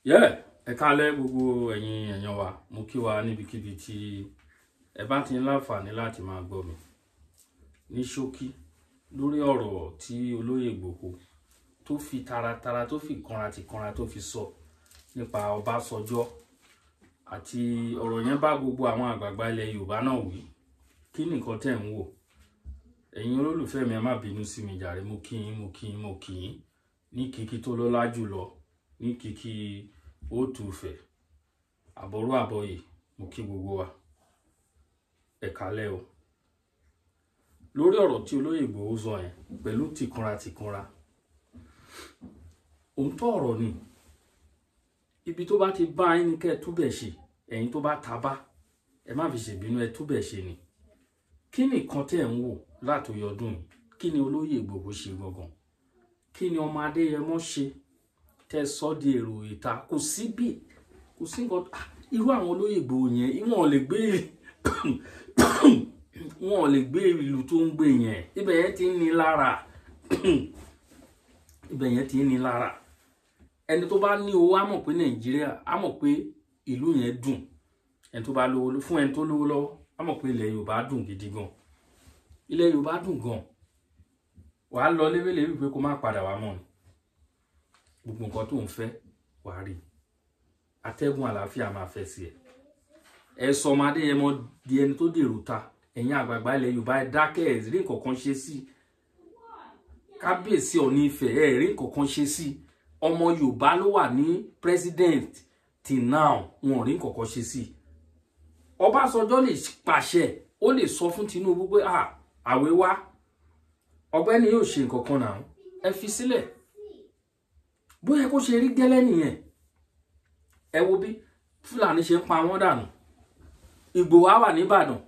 Ẹ káalẹ́ gbogbo ẹ̀yin èèyàn wa, mo kí wa níbikíbi tí ẹ bá ti ń láǹfààní láti máa gbọ́ mi. Ní ṣókí lórí ọ̀rọ̀ tí olóyè Ìgbòho tó fi taratara tó fi kanra tó fi sọ nípa Ọbásanjọ́ àti ọ̀rọ̀ yẹn bá gbogbo àwọn àgbààgbà ilẹ̀ Yorùbá náà wí. Kí ni nǹkan tẹ́ ń wò? Ẹ̀yin olólùfẹ́ mi ẹ má bínú sí mi jàre, mo kí yín ní kíkí tó lọ́lá jùlọ, ní kíkí ó tùfẹ̀ àbọ̀rú àbọ̀yè, mo kí gbogbo wa ẹ káalẹ́ o. Lórí ọ̀rọ̀ tí olóyè Ìgbòho sọ yẹn pẹ̀lú tìkanra òótọ́ ọ̀rọ̀ ni. Ibi tó bá ti bá yín ní kẹ́ ẹ túbẹ̀ ṣe, ẹ̀yin tó bá tabá ẹ má fi ṣèbínú, ẹ túbẹ̀ ṣe ni. Kí ni nǹkan tẹ́ ń wò látòyè ọdún yìí? Kí ni olóyè Ìgbòho ṣe gangan? Kí ni ọmọ Adéyẹmọ ṣe tẹ́ sọ di èrò ìta? Kò sí nǹkan. Irú àwọn olóyè Ìgbòho yẹn wọn ò lè gbé ìlú tó ń gbé yẹn. Ibẹ̀ yẹn ti ń ní lára. Ẹni tó bá ní owó á mọ̀ pé Nàìjíríà, á mọ̀ pé ìlú yẹn dùn. Ẹni tó bá lówó, fún ẹni tó lówó lọ́wọ́ á mọ̀ pé ilẹ̀ Yorùbá dùn gidi gan. Ilẹ̀ Yorùbá dùn gan. Wàá lọ léwéléwé pé kó má padà wá mọ́ ni. Gbogbo nǹkan tó ń fẹ́ wàá rí. Atẹ́gùn àlàáfíà máa fẹ́ sí ẹ. Ẹ sọ ọmọ Adéyẹmọ di ẹni tó dèrò ta. Ẹ̀yin àgbààgbà ilẹ̀ Yorùbá ẹ dákẹ́, ẹ rí nǹkan kan ṣe sí. Kábíyèsí Ọọ̀ni Ifẹ̀ ẹ rí nǹkan kan ṣe sí. Ọmọ Yorùbá ló wà ní president till now, wọn ò rí nǹkan kan ṣe sí. Ọbásanjọ́ lè pàṣẹ, ó lè sọ fún Tinubu pé àwẹ̀ wá, ọ̀gbẹ́ni yóò ṣe nǹkan kan náà, ẹ fi sílẹ̀. Bóyá kó ṣe rí gẹ́lẹ́ nìyẹn. Ẹ wo bí Fúlàní ṣe ń pa wọ́n dànù. Ìgbòho á wà ní Ìbàdàn,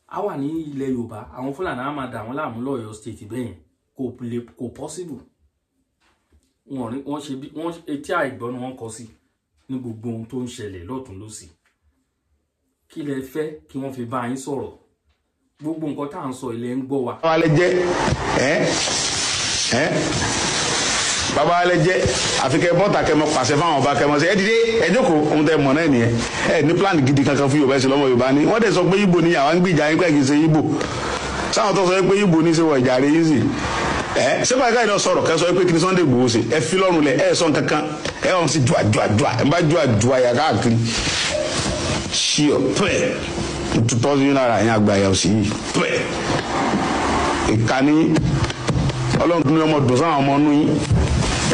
á wà ní ilẹ̀ Yorùbá, àwọn Fúlàní á máa dà wọ́n láàmú l'Ọ̀yọ́ state bẹ́yẹn. Kò possible. Wọ́n etí àìgbọ́n wọn kọ sí ní gbogbo ohun tó ń ṣẹlẹ̀ lọ́tún lósì. Kí lẹ fẹ́ kí wọ́n fi bá yín sọ̀rọ̀? Gbogbo nǹkan tá à ń sọ ilẹ̀ ń gbọ́ wa. Bàbá alẹ́ jẹ́ àfikẹ́ bọ́ta kẹmọ pàṣẹ fáwọn ọba kẹmọ sí ẹ dìde ẹ jókòó ohun tẹ mọ̀ náà nìyẹn. Ẹ ní plan gidi kankan fún Yorùbá ẹ sì lọ́mọ Yorùbá ní. Wọ́n dẹ̀ sọ pé Ìgbò ni àwọn ń gbìjà yín pẹ́ kì í ṣe Ìgbò. Sáwọn tó sọ pé Ìgbò ní í ṣe wọ ìjà rẹ̀ yín sì. Ṣé báyìí káyọ̀ sọ̀rọ̀ kẹ́ sọ pé kí ni Sunday Igboho ṣe? Ẹ fi lọ́rùn lẹ̀ ẹ sọ kankan ẹ wọ́n sì dùà ẹ bá dùà yà káàkiri. Ṣí ọ pẹ́ tutọ́ sí náírà yẹn àgbà yà sí yìí pẹ́. Ìkànnì Ọlọ́run tó ní ọmọ dùn sáwọn ọmọ nú yín.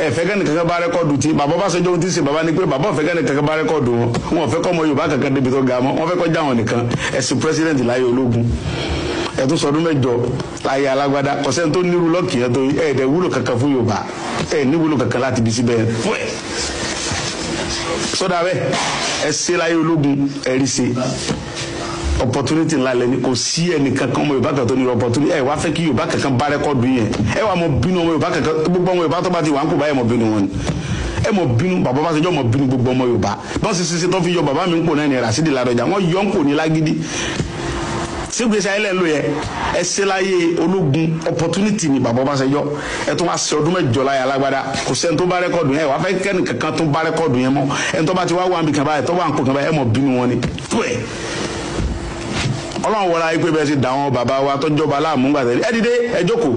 Ẹ fẹ́ kẹ́ni kankan bá rẹ́kọ̀dù tí bàbá Ọbásanjọ́ ohun tí ń ṣe bàbá ni pé bàbá ọ̀fẹ́ kẹ́ni kankan bá rẹ́kọ̀dù wọn. Wọn ò fẹ́ kọ́ ọmọ Yorùbá kankan débi tó ga mọ́. Wọ́n fẹ́ kọ́ já wọn nìkan ẹ̀sìn pírẹ́sídẹ̀ntì láyé ológun. Ẹ tún sọdún mẹ́jọ láyé alágbádá kọ̀sẹ́ni tó nírú lọ́ọ̀kì yẹn tó ẹ̀ẹ́dẹ̀ wúlò kankan fún Yorùbá ẹ̀ ní wúlò kankan láti bí síbẹ̀ fún ẹ̀. Sọ́dà bẹ́ẹ̀ ẹ ṣe láyé ológun ẹ rí ṣe opportunity ńlá lẹ́ni kò sí ẹnìkan kan ọmọ Yorùbá kan tó ní opportunity ẹ wá fẹ́ kí Yorùbá kankan bá rẹ́kọ̀dù yẹn ẹ wà mọ bínú ọmọ Yorùbá kankan gbogbo ọmọ Yorùbá tó bá ti wà ń kó báyìí mọ bínú wọn ni ẹ mọ bínú bàbá Ọbásanjọ́ mọ bínú gbogbo ọmọ Yorùbá bọ́n ṣe tó fi yọ bàbá mi ń pò náà ní Rasidi Ládọjà wọ́n yọ ń pò ní Lágídí sígbèsè ayẹlẹ ló yẹ ẹ ṣe láyé ológun opportunity ni bàbá Ọbásanjọ́ ẹ tún wá ṣe ọdún mẹ́jọ láyé alágbádá kò sẹ́ni tó bá rẹ́kọ̀dù yẹn wàá fẹ́ kẹ́ni kankan tó bá rẹ́kọ̀dù yẹn mọ́ ẹni tó bá ti wá wà níbi kan báyìí tó wà ń pò kan báyìí ẹ mọ bínú wọn ni Ọlọ́run wọlé ayé pé bẹ́ẹ̀ sì dà wọn bàbá wa tó jọba láàmú gbà tẹ́lẹ̀ ẹ dìde ẹ jókòó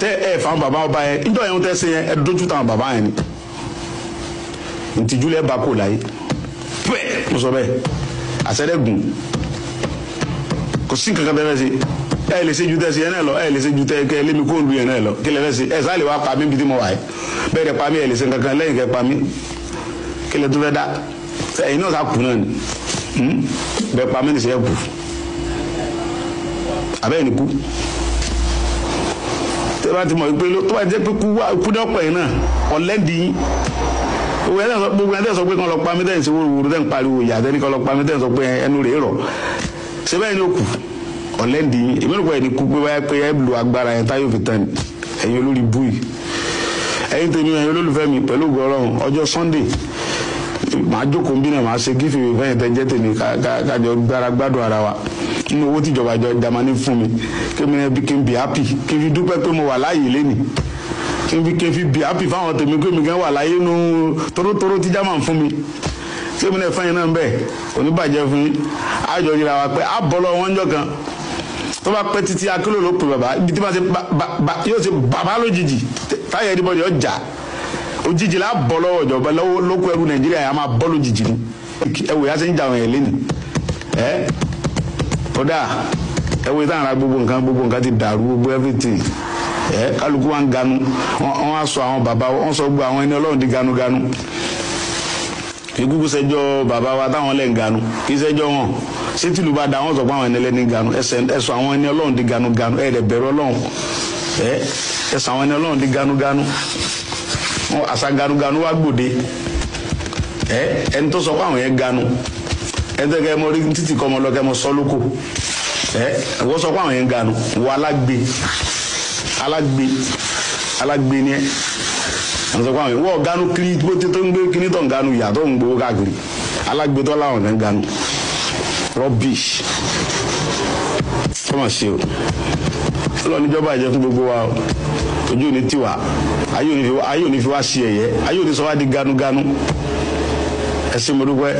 tẹ ẹ fà bàbá ọba yẹn níjọ́ yẹn tẹ́ ṣe yẹn ẹ dójú táwọn bàbá yẹn ni ntìjú lẹ́ bá kò láyé pẹ́ mo sọ bẹ́ẹ̀ àṣẹ́dẹ́gùn kò sí nǹkan kan tẹ́ fẹ́ ṣe ẹ lè ṣe ju tẹ́ ṣe yẹn náà lọ ẹ lè ṣe ju tẹ́ kẹ́ lémi kó ń lu yẹn náà lọ kí lẹ fẹ́ ṣe ẹ sáà lè wá pa mí bí tí mo wà yìí bẹ́ẹ̀ dẹ̀ pa mí ẹ lè ṣe nǹkan kan lẹ́yìn kẹ́ pa mí kí lẹ tó fẹ́ dá ẹ̀yin náà sá kù náà ni bẹ́ẹ̀ pa mí nìṣẹ́ kù abẹ́ẹ̀ ni kú tẹ́ bá ti mọ̀ pé tó bá jẹ́ pé kú dọ́pọ̀ yìí náà ọ̀lẹ́dì yín gbogbo ẹni tẹ́ sọ pé kán lọ pa mí tẹ́yìn sí wúrúwúrú tẹ́ ń pariwo ìyá tẹ́ni kán lọ pa mí tẹ́yìn sọ pé ẹnu rèé rọ̀ ṣé bẹ́ẹ̀ ni ó kù ọ̀lẹ́dì yín èmi rò pé ẹni kú pé wáyé pé ẹ lu agbára yẹn táyọ̀ fi tán ẹ̀yin olórí búì ẹ̀yin tèmi ẹ̀yin olólùfẹ́ mi pẹ̀lú ògo Ọlọ́run ọjọ́ Sunday màá jókòó bí náà màá ṣe gífì fẹ́yìn tẹ́ jẹ́ tèmi kájọ gbára gbádùn ara wa nínú owó tíjọba Jámánì fún mi kí n bí happy kí n fi dúpẹ́ pé mo wà láàyè lénìí kí n fi bí happy fáwọn tèmi pé mi gan wà láyé nu tórótóró tí German fún mi ṣé mi náà fẹ́yìn náà ń bẹ̀ oníbàjẹ́ fún yín àjọ yìí ra wa pé àbọ̀lọ́ wọn jọ kan tó bá pẹ́ títí akílò ló pè bàbá ibi tí wọ́n ṣe yóò ṣe bàbá lójijì táyà ẹ̀dínbọ̀dì ọjà òjijì là bọ́ lọ́wọ́ ìjọba lókù ẹrú Nàìjíríà yà máa bọ́ lójijì ni ẹwò yà ṣe ń jà wọn yẹn lẹ́nu kódà ẹwò ìtàn ara gbogbo nǹkan ti dàrú gbogbo everything kálukú wa ń ganu wọn á sọ àwọn bàbá wọn sọ gbogbo àwọn ẹni Ọlọ́run di ganuganu ìkúkú sẹjọ bàbá wa táwọn lẹ ń ganu kì í sẹjọ wọn sétìlú bá da wọn sọ pé àwọn ẹni ẹlẹni ganu ẹsọ àwọn ẹni Ọlọ́run di ganuganu ẹdẹ bẹ̀rù Ọlọ́run ẹsọ àwọn ẹni Ọlọ́run di ganuganu wọn àṣà ganuganu wa gbòde ẹni tó sọ pé àwọn yẹn ganu ẹni tó kẹ mọ rí títì kọ mọ lọ kẹ mọ sọ lóko wọ́n sọ pé àwọn yẹn ganu wọ alágbe ni ẹ wọ́n sọ pé àwọn yẹn wọ́n ganu kiri bó ti tó ń gbé kíní tó ń ganu ìyá tó ń gbowó káàkiri alágbe tó láwọn kan ganu rubbish kọ́mọ̀ ṣe o ọlọ́run níjọba ìjẹ́ fún gbogbo wa o ojú ò ní tiwa ayé ò ní fi wá sí ẹ̀yẹ ayé ò ní sọ wá di ganuganu ẹ ṣé mo dúpẹ́.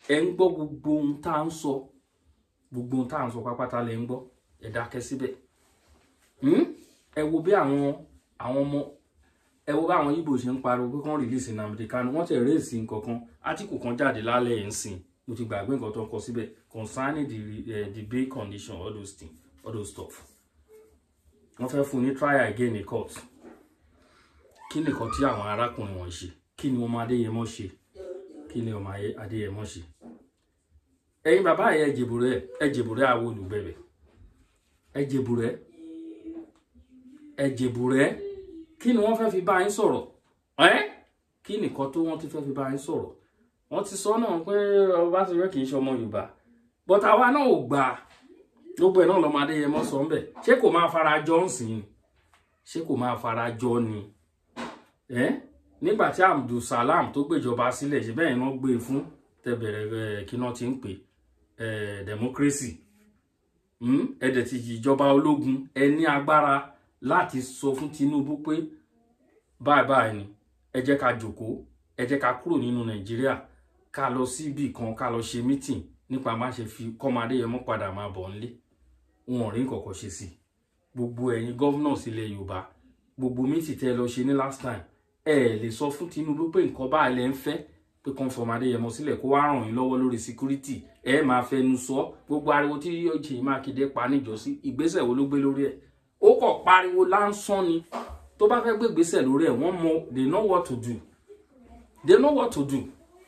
ẹ ń gbọ́ gbogbo ohun tá à ń sọ pápátá lẹ ń gbọ́ ẹ dákẹ́ síbẹ̀ ẹ wo bí àwọn ọmọ ẹ wo bí àwọn Ìgbò ṣe ń pariwo pé kán release Nnamdi Kanu wọ́n tẹ̀ rèésì nǹkankan átíkù kan jáde lálẹ́ ẹ̀ ń sìn mo ti gbàgbé nǹkan tó ń kọ síbẹ̀ concerning the bail condition all those stuff wọ́n fẹ́ fún ní trial again in court kí nìkan tí àwọn arákùnrin wọn ṣe kí ni ọmọ Adéyẹmọ ṣe kí ni ọmọ Adéyẹmọ ṣe ẹ̀yin bàbá ẹ jèbùrẹ́ àwọn olùgbẹ̀bẹ̀ ẹ jèbùrẹ́ kí ni wọ́n fẹ́ fi bá yín sọ̀rọ̀ kí nìkan tó wọ́n ti fẹ́ fi bá yín sọ̀rọ̀ wọ́n ti sọ náà pé Ọbásanjọ́ kì í ṣe ọmọ Yorùbá but àwa náà ò gbà gbogbo ẹ̀ náà lọ́mọ Adéyẹmọ sọ ń bẹ̀ ṣé kò máa fara jọ ń sìn ṣé kò máa fara jọ ni nígbà tí Abdulsalam tó gbèjọba sílẹ̀ ṣe bẹ́ẹ̀ náà gbé fún tẹ̀bẹ̀rẹ̀ kí náà ti ń pè democracy ẹ̀dẹ̀ ti ìjọba ológun ẹ ní agbára láti sọ fún Tinubu pé báyìí ni ẹ jẹ́ ká jókòó ẹ jẹ́ ká kúrò nínú Nàìjíríà ká lọ síbì kan ká lọ ṣe meeting nípa má ṣe fi kọ́mọ Adéyẹmọ padà máa bọ̀ nílé wọn ò rí nǹkan ṣe sí gbogbo ẹ̀yin governors ilẹ̀ Yorùbá gbogbo meeting tẹ́ lọ ṣe ní last time ẹ lè sọ fún Tinubu pé nǹkan bá lẹ ń fẹ́ pé kàn fọmọ Adéyẹmọ sílẹ̀ kó wá ràn yín lọ́wọ́ lórí security ẹ máa fẹnu sọ gbogbo ariwo tí Ṣèyí Mákindé pa níjọ́sí ìgbésẹ̀ wo ló gbé lórí ẹ̀ ó kọ̀ pariwo lásán ni tó bá fẹ́ gbé ìgbésẹ̀ lórí ẹ̀ wọ́n mọ they know what to do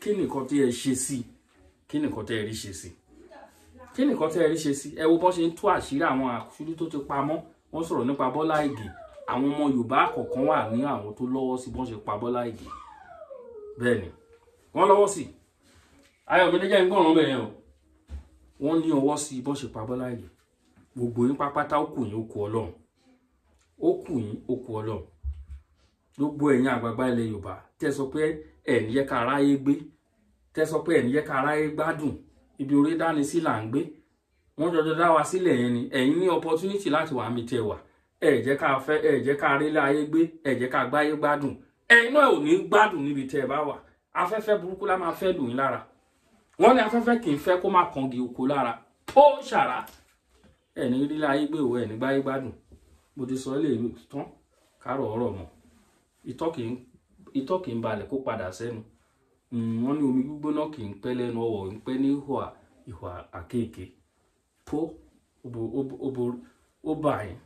kí nìkan tí ẹ ṣe sí kí nìkan tí ẹ rí ṣe sí ẹ wo bọ́n ṣe ń tú àṣírí àwọn àṣírí tó ti pamọ́ wọ́n sọ̀rọ̀ nípa Bọ́lá Ìgè àwọn ọmọ Yorùbá kọ̀ọ̀kan wà ní àwọn tó lọ́wọ́ sí bọ́n ṣe pa Bọ́lá Ìgè bẹ́ẹ̀ ni wọ́n lọ́wọ́ sí Ayọ̀mídé jẹ́ ìgbọ̀ràn bẹ̀rẹ̀ o wọ́n ní ọwọ́ sí bọ́n ṣe pa Bọ́lá Ìgè gbogbo yín pápátá ó kù yín ó kù Ọlọ́run gbogbo ẹ̀yin àgbààgbà ilẹ̀ Yorùbá tẹ́ sọ pé ẹ̀ ní yẹ ká aráyé gbé tẹ́ sọ pé ẹ̀ ní yẹ ká aráyé gbádùn ibi orí dání sí là ń gbé wọ́n jọjọ dá wa sílẹ̀ yẹn ni ẹ̀yin ní opportunity láti wà mí tẹ́ wà ẹ jẹ́ ká rí láyé gbé ẹ jẹ́ ká gbáyé gbádùn ẹ̀yin náà ò ní gbádùn níbi tẹ́ bá wà afẹ́fẹ́ burúkú lá máa fẹ́ lù yín lára wọ́n ní afẹ́fẹ́ kì í fẹ́ kó má kangi oko lára ó ṣàrà ẹ ní rí láyé gbé òwò ẹ ní gbáyé gbádùn mo ti sọ ilé ìlú tán kárọ̀ ọ̀rọ̀ mọ́ ìtọ́ kì í balẹ̀ kó padà sẹ́nu wọ́n ní omi gbígbóná kì í pẹ́ lẹ́nu ọwọ́ ń pẹ́ ní ìhà àkéèké tó ó bà yín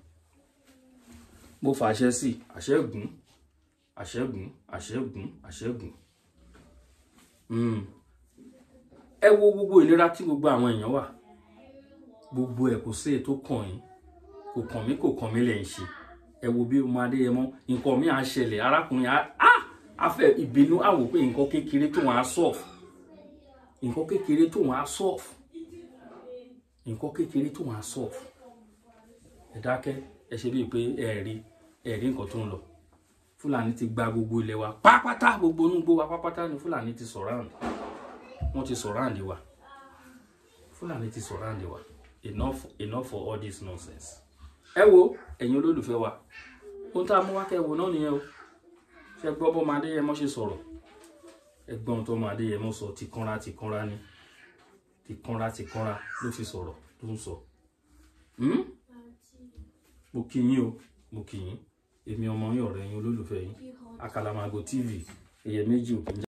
mo fàṣẹ sí àṣẹ́gun ẹ wo gbogbo ìlera tí gbogbo àwọn èèyàn wà gbogbo ẹ kò sí ètò kàn yín kò kàn mí lẹ ń ṣe ẹ wo bí ọmọ Adéyẹmọ nǹkan mi à ń ṣẹlẹ̀ arákùnrin afẹ́ ìbínú àwò pé nǹkan kékeré tó wọn á sọf ẹ dákẹ́ ẹ ṣe bíi pé ẹ̀rí nǹkan tó ń lọ Fúlàní ti gba gbogbo ilẹ̀ wa pápátá gbogbo onúgbó wa pápátá ni Fúlàní ti surround wọ́n ti surround wa Fúlàní ti surround wa. Enough for all this nonsense. Ẹ wo ẹ̀yin olólùfẹ́ wa. Ohun tá mú wá kẹ́ wò náà nìyẹn o. Ṣé gbọ́ bọ́ máa Adéyẹmọ ṣe sọ̀rọ̀. Ẹ̀gbọ́n tó máa Adéyẹmọ sọ ti kanra ni. Ti kanra ló fi sọ̀rọ̀ tó ń sọ. Mo kí yín o, mo kí yín. Èmi ọmọ yín ọ̀rẹ́ yín olólùfẹ́ yín. Àkàlàmàgò TV. Ẹyẹ méjì òkè.